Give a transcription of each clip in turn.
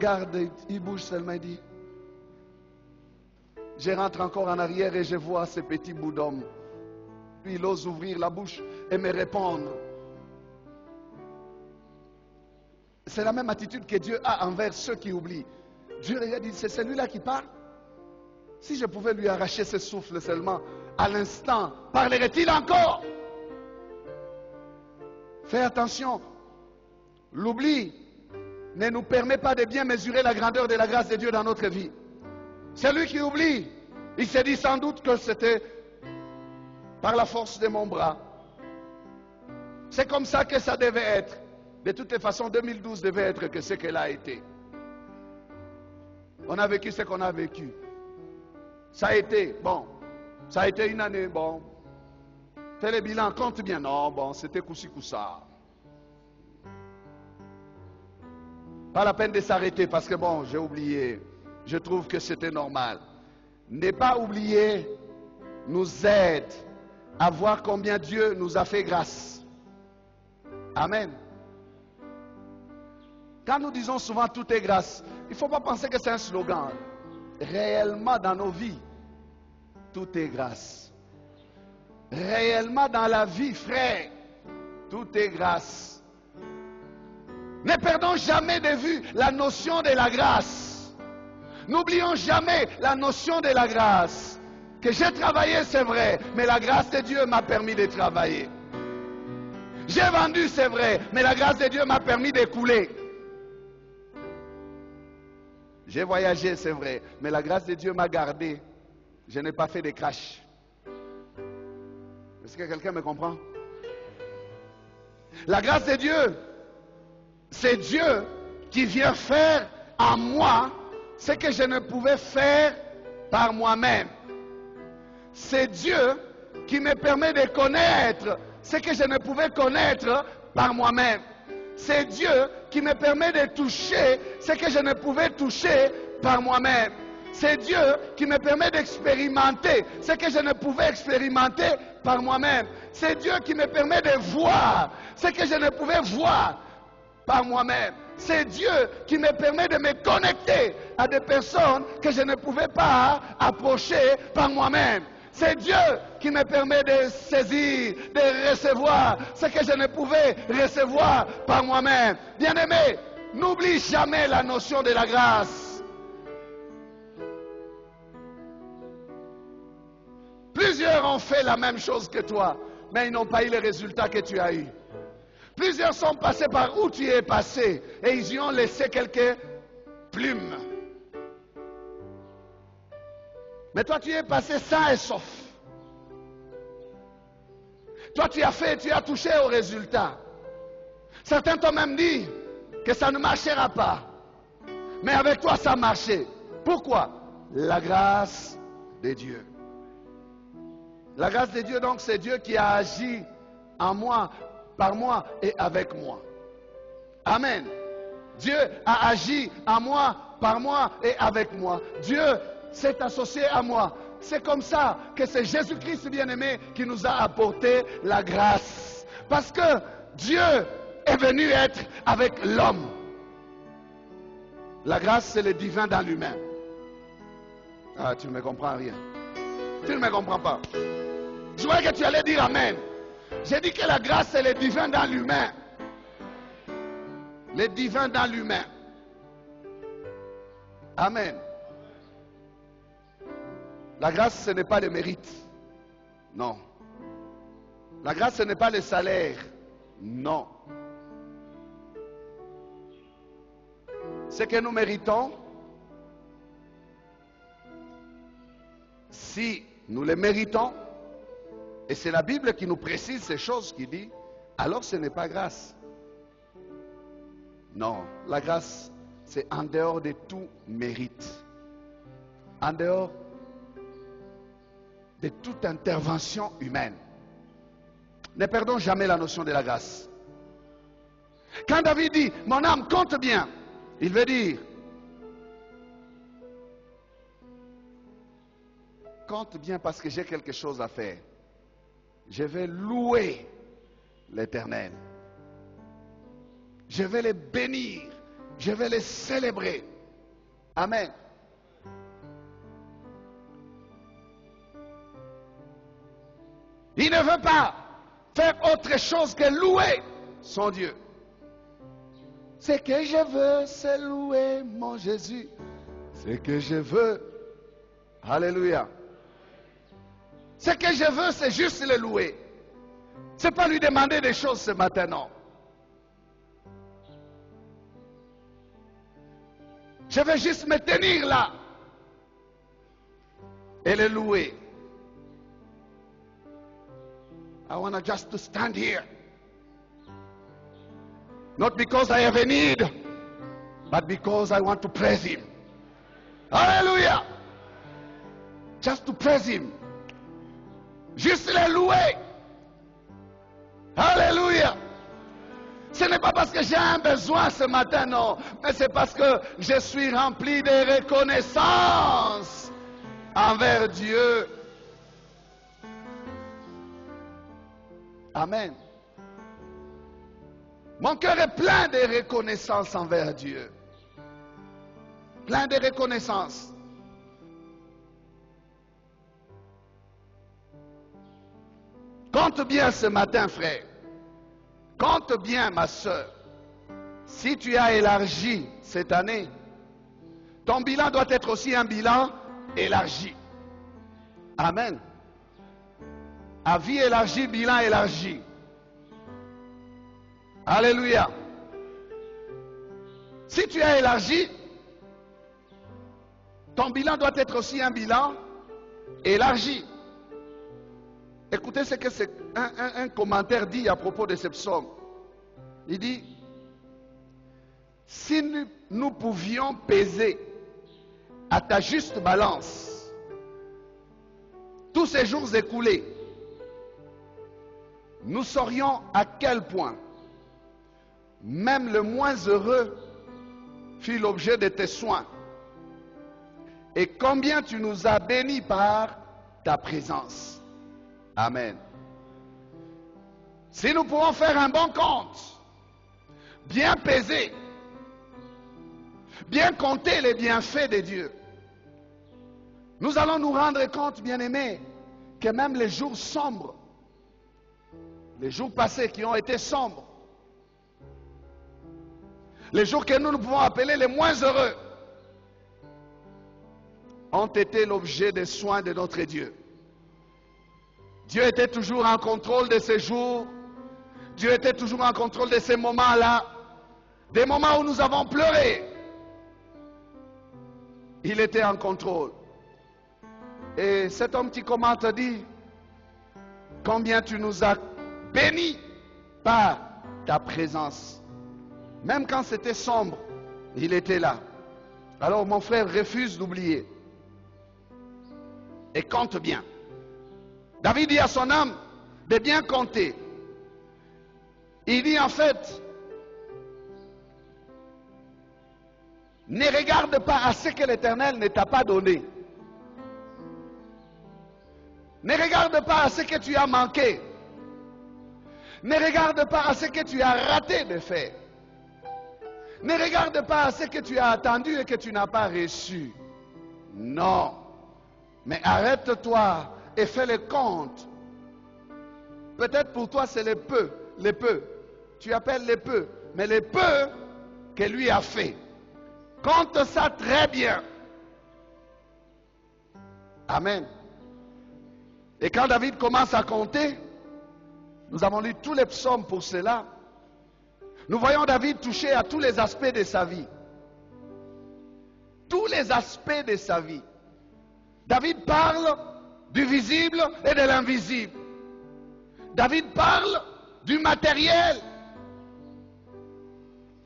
regarde, il bouge seulement, il dit, je rentre encore en arrière et je vois ce petit bout d'homme. Puis il ose ouvrir la bouche et me répondre. C'est la même attitude que Dieu a envers ceux qui oublient. Dieu lui a dit, c'est celui-là qui parle. Si je pouvais lui arracher ce souffle seulement, à l'instant, parlerait-il encore? Fais attention. L'oubli ne nous permet pas de bien mesurer la grandeur de la grâce de Dieu dans notre vie. Celui qui oublie, il s'est dit sans doute que c'était par la force de mon bras. C'est comme ça que ça devait être. De toutes les façons, 2012 devait être que ce qu'elle a été. On a vécu ce qu'on a vécu. Ça a été, bon, ça a été une année, bon. Fais le bilan, compte bien. Non, bon, c'était coup-ci, coup-ça. Pas la peine de s'arrêter parce que bon, j'ai oublié. Je trouve que c'était normal. Ne pas oublier nous aide à voir combien Dieu nous a fait grâce. Amen. Quand nous disons souvent tout est grâce, il ne faut pas penser que c'est un slogan. Réellement dans nos vies, tout est grâce. Réellement dans la vie, frère, tout est grâce. Ne perdons jamais de vue la notion de la grâce. N'oublions jamais la notion de la grâce. Que j'ai travaillé, c'est vrai, mais la grâce de Dieu m'a permis de travailler. J'ai vendu, c'est vrai, mais la grâce de Dieu m'a permis d'écouler. J'ai voyagé, c'est vrai, mais la grâce de Dieu m'a gardé. Je n'ai pas fait de crash. Est-ce que quelqu'un me comprend? La grâce de Dieu, c'est Dieu qui vient faire en moi ce que je ne pouvais faire par moi-même. C'est Dieu qui me permet de connaître ce que je ne pouvais connaître par moi-même. C'est Dieu qui me permet de toucher ce que je ne pouvais toucher par moi-même. C'est Dieu qui me permet d'expérimenter ce que je ne pouvais expérimenter par moi-même. C'est Dieu qui me permet de voir ce que je ne pouvais voir par moi-même. C'est Dieu qui me permet de me connecter à des personnes que je ne pouvais pas approcher par moi-même. C'est Dieu qui me permet de saisir, de recevoir ce que je ne pouvais recevoir par moi-même. Bien-aimé, n'oublie jamais la notion de la grâce. Plusieurs ont fait la même chose que toi, mais ils n'ont pas eu les résultats que tu as eus. Plusieurs sont passés par où tu es passé et ils y ont laissé quelques plumes. Mais toi, tu es passé sain et sauf. Toi, tu as fait, tu as touché au résultat. Certains t'ont même dit que ça ne marchera pas. Mais avec toi, ça marchait. Pourquoi? La grâce de Dieu. La grâce de Dieu, donc, c'est Dieu qui a agi en moi, par moi et avec moi. Amen. Dieu a agi en moi, par moi et avec moi. Dieu s'est associé à moi. C'est comme ça que c'est Jésus-Christ bien-aimé qui nous a apporté la grâce. Parce que Dieu est venu être avec l'homme. La grâce, c'est le divin dans l'humain. Ah, tu ne me comprends rien. Tu ne me comprends pas. Je voyais que tu allais dire Amen. J'ai dit que la grâce, c'est le divin dans l'humain. Le divin dans l'humain. Amen. La grâce, ce n'est pas le mérite. Non. La grâce, ce n'est pas le salaire. Non. Ce que nous méritons, si nous le méritons, et c'est la Bible qui nous précise ces choses, qui dit, alors ce n'est pas grâce. Non, la grâce, c'est en dehors de tout mérite. En dehors de toute intervention humaine. Ne perdons jamais la notion de la grâce. Quand David dit, mon âme compte bien, il veut dire, compte bien parce que j'ai quelque chose à faire. Je vais louer l'Éternel. Je vais le bénir. Je vais le célébrer. Amen. Il ne veut pas faire autre chose que louer son Dieu. Ce que je veux, c'est louer mon Jésus. Ce que je veux. Alléluia. Ce que je veux, c'est juste le louer. Ce n'est pas lui demander des choses ce matin, non. Je veux juste me tenir là et le louer. I want just to stand here. Not because I have a need, but because I want to praise Him. Hallelujah. Just to praise Him. Juste le louer. Alléluia. Ce n'est pas parce que j'ai un besoin ce matin, non. Mais c'est parce que je suis rempli de reconnaissance envers Dieu. Amen. Mon cœur est plein de reconnaissance envers Dieu. Plein de reconnaissance. Compte bien ce matin, frère. Compte bien, ma soeur. Si tu as élargi cette année, ton bilan doit être aussi un bilan élargi. Amen. Avis élargi, bilan élargi. Alléluia. Si tu as élargi, ton bilan doit être aussi un bilan élargi. Écoutez ce que un commentaire dit à propos de ce psaume. Il dit, si nous pouvions peser à ta juste balance tous ces jours écoulés, nous saurions à quel point même le moins heureux fut l'objet de tes soins et combien tu nous as bénis par ta présence. Amen. Si nous pouvons faire un bon compte, bien peser, bien compter les bienfaits de Dieu, nous allons nous rendre compte, bien-aimés, que même les jours sombres, les jours passés qui ont été sombres, les jours que nous pouvons appeler les moins heureux, ont été l'objet des soins de notre Dieu. Dieu était toujours en contrôle de ces jours. Dieu était toujours en contrôle de ces moments-là. Des moments où nous avons pleuré. Il était en contrôle. Et cet homme qui commente dit, combien tu nous as bénis par ta présence. Même quand c'était sombre, il était là. Alors mon frère refuse d'oublier. Et compte bien. David dit à son âme de bien compter. Il dit en fait, ne regarde pas à ce que l'Éternel ne t'a pas donné. Ne regarde pas à ce que tu as manqué. Ne regarde pas à ce que tu as raté de faire. Ne regarde pas à ce que tu as attendu et que tu n'as pas reçu. Non. Mais arrête-toi et fais le compte. Peut-être pour toi c'est le peu. Tu appelles le peu. Mais le peu que lui a fait. Compte ça très bien. Amen. Et quand David commence à compter, nous avons lu tous les psaumes pour cela. Nous voyons David toucher à tous les aspects de sa vie. Tous les aspects de sa vie. David parle du visible et de l'invisible. David parle du matériel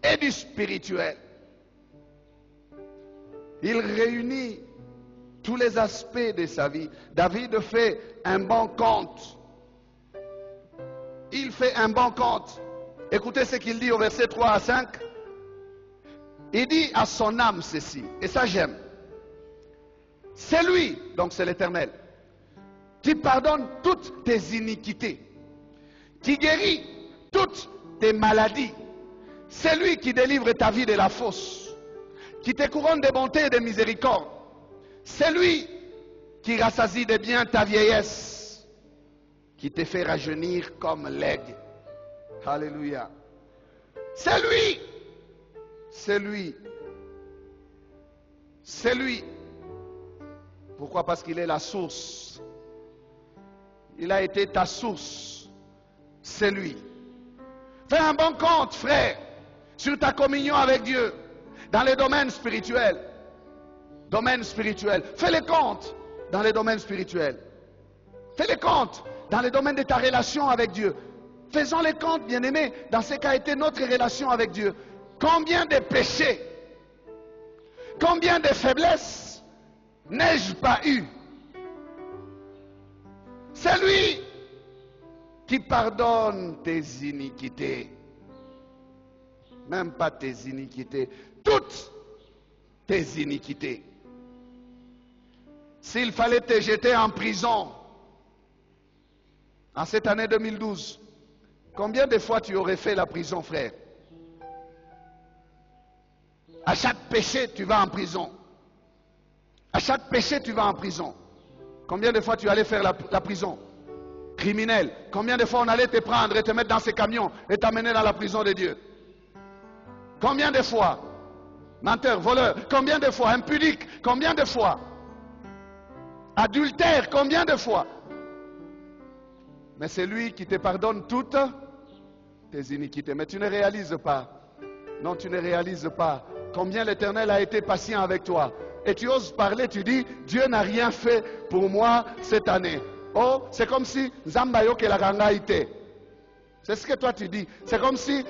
et du spirituel. Il réunit tous les aspects de sa vie. David fait un bon compte. Il fait un bon compte. Écoutez ce qu'il dit au verset 3 à 5. Il dit à son âme ceci, et ça j'aime. C'est lui, donc c'est l'Éternel, qui pardonne toutes tes iniquités, qui guérit toutes tes maladies. C'est lui qui délivre ta vie de la fosse, qui te couronne de bonté et de miséricorde. C'est lui qui rassasie de bien ta vieillesse, qui te fait rajeunir comme l'aigle. Alléluia. C'est lui. C'est lui. C'est lui. Pourquoi? Parce qu'il est la source. Il a été ta source. C'est lui. Fais un bon compte, frère, sur ta communion avec Dieu, dans les domaines spirituels. Domaine spirituel. Fais les comptes dans les domaines spirituels. Fais les comptes dans les domaines de ta relation avec Dieu. Faisons les comptes, bien-aimés, dans ce qu'a été notre relation avec Dieu. Combien de péchés, combien de faiblesses n'ai-je pas eu? C'est lui qui pardonne tes iniquités. Même pas tes iniquités, toutes tes iniquités. S'il fallait te jeter en prison en cette année 2012, combien de fois tu aurais fait la prison, frère? À chaque péché, tu vas en prison. À chaque péché, tu vas en prison. Combien de fois tu allais faire la prison? Criminel. Combien de fois on allait te prendre et te mettre dans ces camions et t'amener dans la prison de Dieu? Combien de fois? Menteur, voleur. Combien de fois? Impudique. Combien de fois? Adultère. Combien de fois? Mais c'est lui qui te pardonne toutes tes iniquités. Mais tu ne réalises pas. Non, tu ne réalises pas combien l'Éternel a été patient avec toi. Et tu oses parler, tu dis, Dieu n'a rien fait pour moi cette année. Oh, c'est comme si Zambayo que la gangaïté. C'est ce que toi tu dis. C'est comme si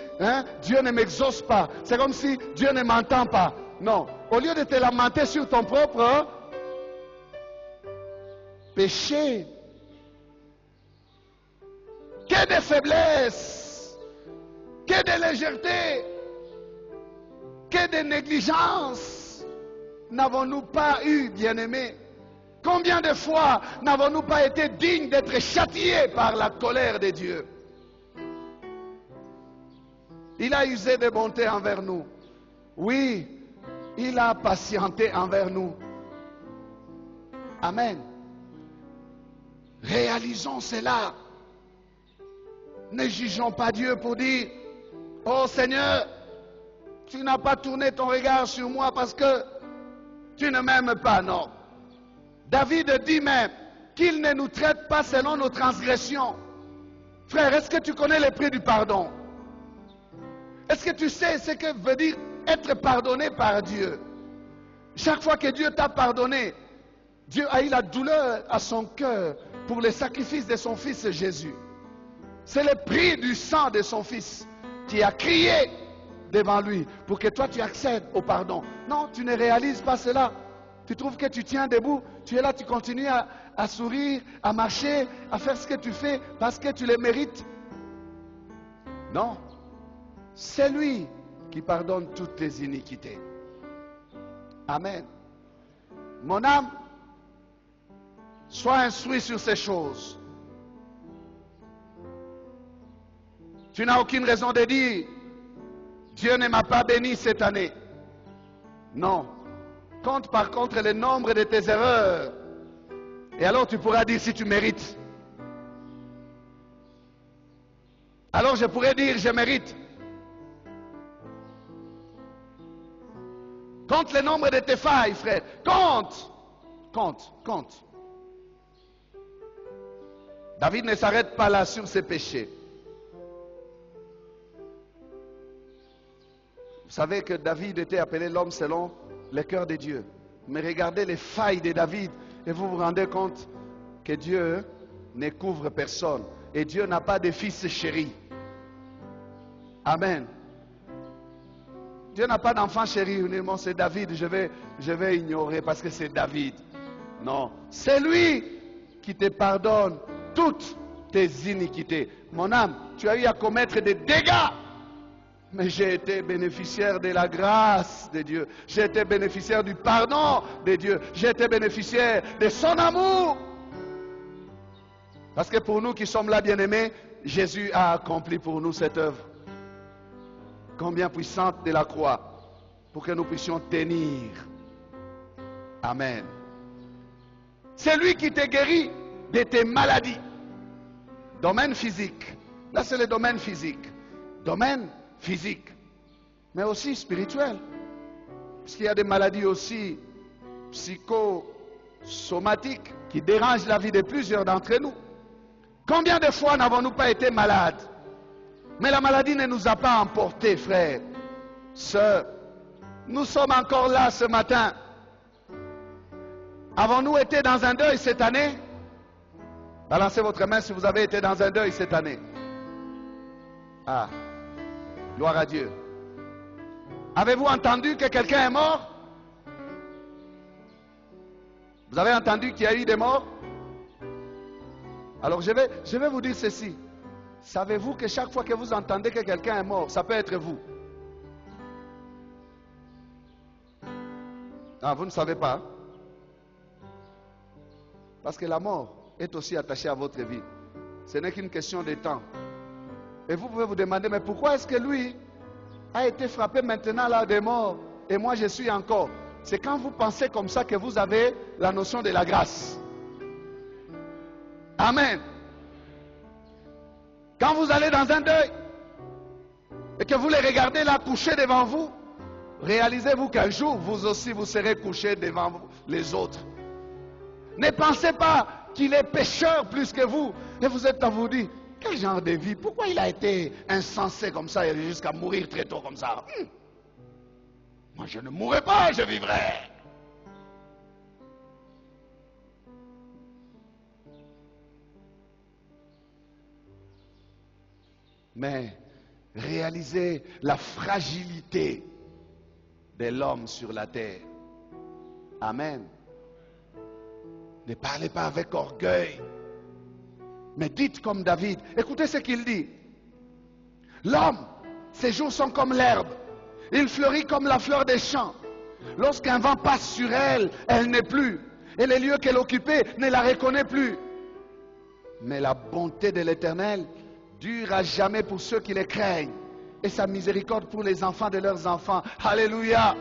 Dieu ne m'exauce pas. C'est comme si Dieu ne m'entend pas. Non. Au lieu de te lamenter sur ton propre péché, que de faiblesse, que de légèreté, que de négligence n'avons-nous pas eu, bien-aimés? Combien de fois n'avons-nous pas été dignes d'être châtiés par la colère de Dieu? Il a usé de bonté envers nous. Oui, il a patienté envers nous. Amen. Réalisons cela. Ne jugeons pas Dieu pour dire, oh Seigneur, tu n'as pas tourné ton regard sur moi parce que tu ne m'aimes pas, non. David dit même qu'il ne nous traite pas selon nos transgressions. Frère, est-ce que tu connais le prix du pardon? Est-ce que tu sais ce que veut dire être pardonné par Dieu? Chaque fois que Dieu t'a pardonné, Dieu a eu la douleur à son cœur pour le sacrifice de son fils Jésus. C'est le prix du sang de son fils qui a crié devant lui pour que toi tu accèdes au pardon. Non, tu ne réalises pas cela. Tu trouves que tu tiens debout, tu es là, tu continues à sourire, à marcher, à faire ce que tu fais parce que tu le mérites. Non, c'est lui qui pardonne toutes tes iniquités. Amen. Mon âme, sois instruit sur ces choses. Tu n'as aucune raison de dire, Dieu ne m'a pas béni cette année. Non. Compte par contre le nombre de tes erreurs. Et alors tu pourras dire si tu mérites. Alors je pourrais dire je mérite. Compte le nombre de tes failles, frère. Compte. Compte. Compte. David ne s'arrête pas là sur ses péchés. Vous savez que David était appelé l'homme selon le cœur de Dieu. Mais regardez les failles de David et vous vous rendez compte que Dieu ne couvre personne. Et Dieu n'a pas de fils chéri. Amen. Dieu n'a pas d'enfant chéri. Uniquement c'est David. Je vais ignorer parce que c'est David. Non. C'est lui qui te pardonne toutes tes iniquités. Mon âme, tu as eu à commettre des dégâts. Mais j'ai été bénéficiaire de la grâce de Dieu. J'ai été bénéficiaire du pardon de Dieu. J'ai été bénéficiaire de son amour. Parce que pour nous qui sommes là, bien-aimés, Jésus a accompli pour nous cette œuvre. Combien puissante de la croix. pour que nous puissions tenir. Amen. C'est lui qui te guérit de tes maladies. Domaine physique. Là, c'est le domaine physique. Domaine physique. Mais aussi spirituel. Parce qu'il y a des maladies aussi psychosomatiques qui dérangent la vie de plusieurs d'entre nous. Combien de fois n'avons-nous pas été malades? Mais la maladie ne nous a pas emportés, frères, sœurs. Nous sommes encore là ce matin. Avons-nous été dans un deuil cette année? Balancez votre main si vous avez été dans un deuil cette année. Ah, gloire à Dieu. Avez-vous entendu que quelqu'un est mort? Vous avez entendu qu'il y a eu des morts? Alors je vais vous dire ceci. Savez-vous que chaque fois que vous entendez que quelqu'un est mort, ça peut être vous? Ah, vous ne savez pas? Parce que la mort est aussi attachée à votre vie. Ce n'est qu'une question de temps. Et vous pouvez vous demander, mais pourquoi est-ce que lui a été frappé maintenant là des morts et moi je suis encore? C'est quand vous pensez comme ça que vous avez la notion de la grâce. Amen. Quand vous allez dans un deuil et que vous les regardez là couchés devant vous, réalisez-vous qu'un jour vous aussi vous serez couchés devant les autres. Ne pensez pas qu'il est pécheur plus que vous et vous êtes à vous dire, quel genre de vie? Pourquoi il a été insensé comme ça et jusqu'à mourir très tôt comme ça? Moi je ne mourrai pas, je vivrai. Mais réalisez la fragilité de l'homme sur la terre. Amen. Ne parlez pas avec orgueil, mais dites comme David. Écoutez ce qu'il dit. L'homme, ses jours sont comme l'herbe. Il fleurit comme la fleur des champs. Lorsqu'un vent passe sur elle, elle n'est plus. Et les lieux qu'elle occupait ne la reconnaît plus. Mais la bonté de l'Éternel dure à jamais pour ceux qui les craignent. Et sa miséricorde pour les enfants de leurs enfants. Alléluia.